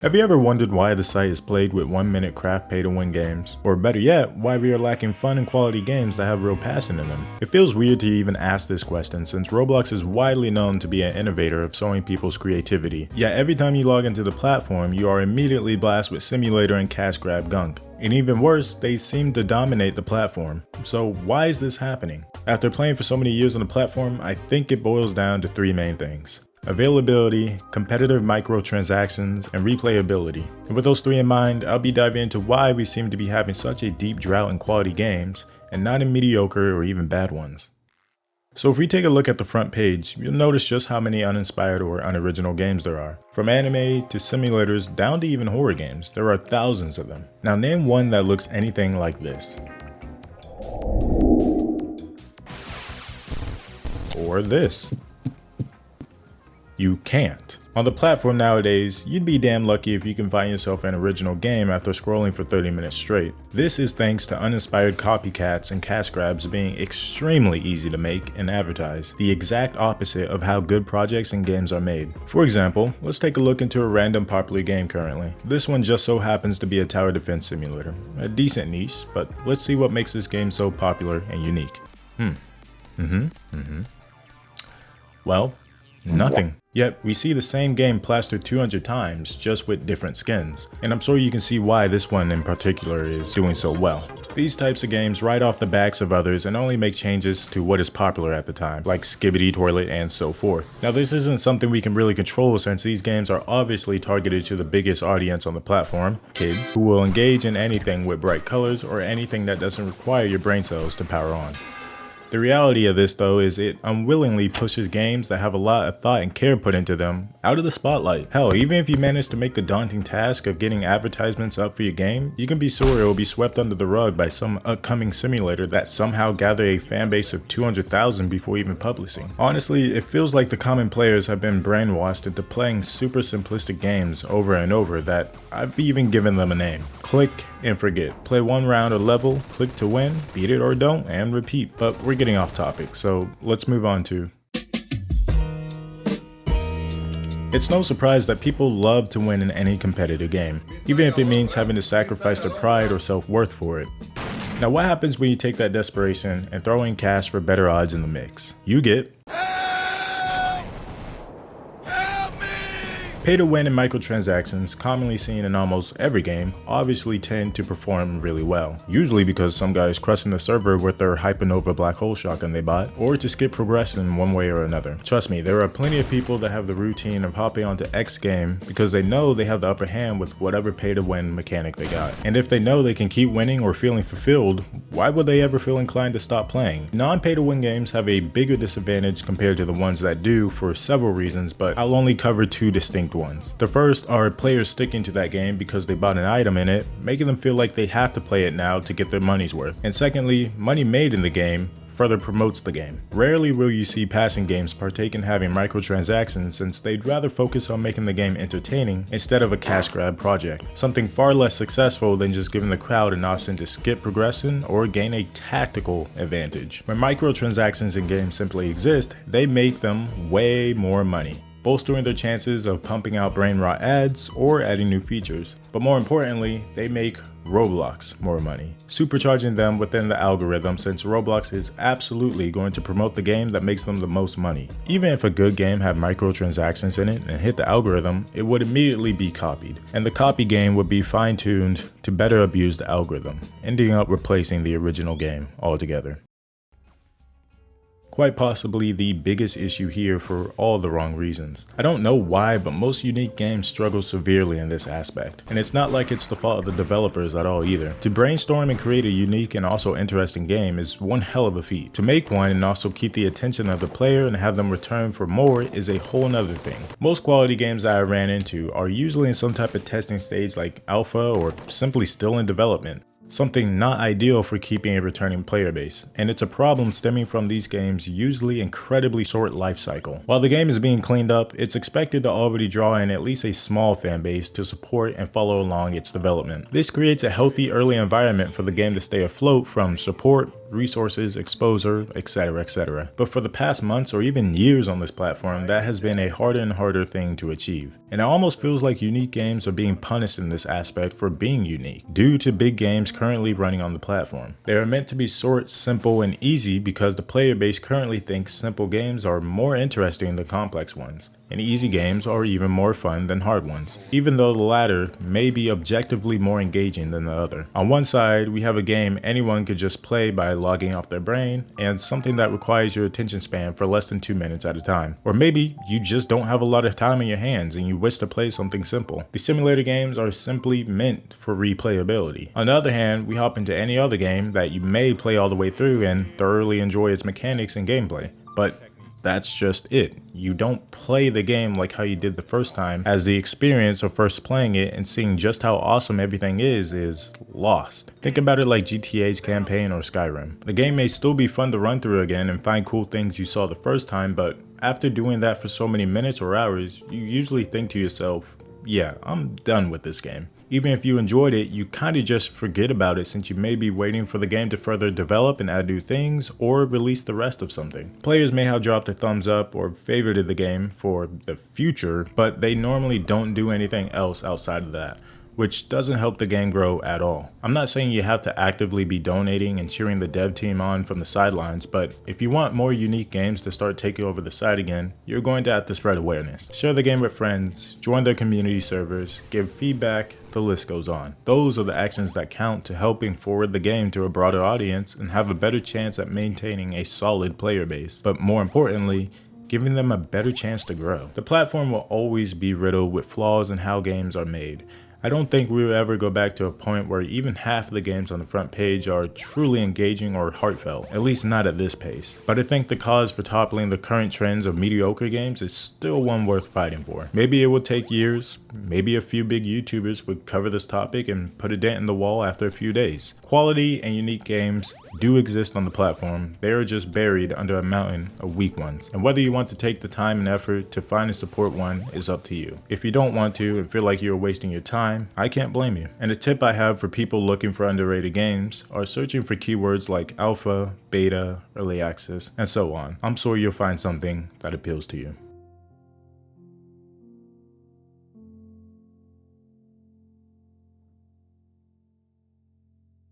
Have you ever wondered why the site is plagued with 1-minute craft pay-to-win games? Or better yet, why we are lacking fun and quality games that have real passion in them? It feels weird to even ask this question since Roblox is widely known to be an innovator of showing people's creativity. Yet every time you log into the platform, you are immediately blasted with simulator and cash grab gunk. And even worse, they seem to dominate the platform. So why is this happening? After playing for so many years on the platform, I think it boils down to three main things: availability, competitive microtransactions, and replayability. And with those three in mind, I'll be diving into why we seem to be having such a deep drought in quality games, and not in mediocre or even bad ones. So if we take a look at the front page, you'll notice just how many uninspired or unoriginal games there are. From anime to simulators down to even horror games, there are thousands of them. Now name one that looks anything like this. Or this. You can't. On the platform nowadays, you'd be damn lucky if you can find yourself an original game after scrolling for 30 minutes straight. This is thanks to uninspired copycats and cash grabs being extremely easy to make and advertise, the exact opposite of how good projects and games are made. For example, let's take a look into a random popular game currently. This one just so happens to be a tower defense simulator. A decent niche, but let's see what makes this game so popular and unique. Well, nothing. Yet, we see the same game plastered 200 times, just with different skins. And I'm sure you can see why this one in particular is doing so well. These types of games ride off the backs of others and only make changes to what is popular at the time, like Skibbity Toilet and so forth. Now this isn't something we can really control since these games are obviously targeted to the biggest audience on the platform, kids, who will engage in anything with bright colors or anything that doesn't require your brain cells to power on. The reality of this though is it unwillingly pushes games that have a lot of thought and care put into them out of the spotlight. Hell, even if you manage to make the daunting task of getting advertisements up for your game, you can be sure it will be swept under the rug by some upcoming simulator that somehow gathered a fan base of 200,000 before even publishing. Honestly, it feels like the common players have been brainwashed into playing super simplistic games over and over that I've even given them a name. Click and forget. Play one round or level, click to win, beat it or don't, and repeat. But we're getting off topic, so let's move on to... It's no surprise that people love to win in any competitive game, even if it means having to sacrifice their pride or self-worth for it. Now what happens when you take that desperation and throw in cash for better odds in the mix? You get pay-to-win and microtransactions, commonly seen in almost every game, obviously tend to perform really well. Usually because some guy is crushing the server with their Hypernova black hole shotgun they bought, or to skip progression one way or another. Trust me, there are plenty of people that have the routine of hopping onto X game because they know they have the upper hand with whatever pay-to-win mechanic they got. And if they know they can keep winning or feeling fulfilled, why would they ever feel inclined to stop playing? Non-pay-to-win games have a bigger disadvantage compared to the ones that do for several reasons, but I'll only cover two distinct ones. The first are players sticking to that game because they bought an item in it, making them feel like they have to play it now to get their money's worth. And secondly, money made in the game further promotes the game. Rarely will you see passing games partake in having microtransactions since they'd rather focus on making the game entertaining instead of a cash grab project, something far less successful than just giving the crowd an option to skip progression or gain a tactical advantage. When microtransactions in games simply exist, they make them way more money, bolstering their chances of pumping out brain rot ads or adding new features. But more importantly, they make Roblox more money, supercharging them within the algorithm since Roblox is absolutely going to promote the game that makes them the most money. Even if a good game had microtransactions in it and hit the algorithm, it would immediately be copied, and the copy game would be fine-tuned to better abuse the algorithm, ending up replacing the original game altogether. Quite possibly the biggest issue here for all the wrong reasons. I don't know why, but most unique games struggle severely in this aspect. And it's not like it's the fault of the developers at all either. To brainstorm and create a unique and also interesting game is one hell of a feat. To make one and also keep the attention of the player and have them return for more is a whole nother thing. Most quality games that I ran into are usually in some type of testing stage like alpha or simply still in development. Something not ideal for keeping a returning player base, and it's a problem stemming from these games' usually incredibly short life cycle. While the game is being cleaned up, it's expected to already draw in at least a small fan base to support and follow along its development. This creates a healthy early environment for the game to stay afloat from support, resources, exposure, etc, etc. But for the past months or even years on this platform, that has been a harder and harder thing to achieve. And it almost feels like unique games are being punished in this aspect for being unique, due to big games currently running on the platform. They are meant to be short, simple, and easy because the player base currently thinks simple games are more interesting than complex ones, and easy games are even more fun than hard ones, even though the latter may be objectively more engaging than the other. On one side, we have a game anyone could just play by logging off their brain, and something that requires your attention span for less than 2 minutes at a time. Or maybe you just don't have a lot of time in your hands and you wish to play something simple. The simulator games are simply meant for replayability. On the other hand, we hop into any other game that you may play all the way through and thoroughly enjoy its mechanics and gameplay. But that's just it. You don't play the game like how you did the first time, as the experience of first playing it and seeing just how awesome everything is lost. Think about it like GTA's campaign or Skyrim. The game may still be fun to run through again and find cool things you saw the first time, but after doing that for so many minutes or hours, you usually think to yourself, yeah, I'm done with this game. Even if you enjoyed it, you kinda just forget about it since you may be waiting for the game to further develop and add new things, or release the rest of something. Players may have dropped a thumbs up or favorited the game for the future, but they normally don't do anything else outside of that, which doesn't help the game grow at all. I'm not saying you have to actively be donating and cheering the dev team on from the sidelines, but if you want more unique games to start taking over the site again, you're going to have to spread awareness. Share the game with friends, join their community servers, give feedback, the list goes on. Those are the actions that count to helping forward the game to a broader audience and have a better chance at maintaining a solid player base, but more importantly, giving them a better chance to grow. The platform will always be riddled with flaws in how games are made. I don't think we will ever go back to a point where even half of the games on the front page are truly engaging or heartfelt, at least not at this pace. But I think the cause for toppling the current trends of mediocre games is still one worth fighting for. Maybe it will take years, maybe a few big YouTubers would cover this topic and put a dent in the wall after a few days. Quality and unique games do exist on the platform, they are just buried under a mountain of weak ones. And whether you want to take the time and effort to find and support one is up to you. If you don't want to and feel like you're wasting your time, I can't blame you. And a tip I have for people looking for underrated games are searching for keywords like alpha, beta, early access, and so on. I'm sure you'll find something that appeals to you.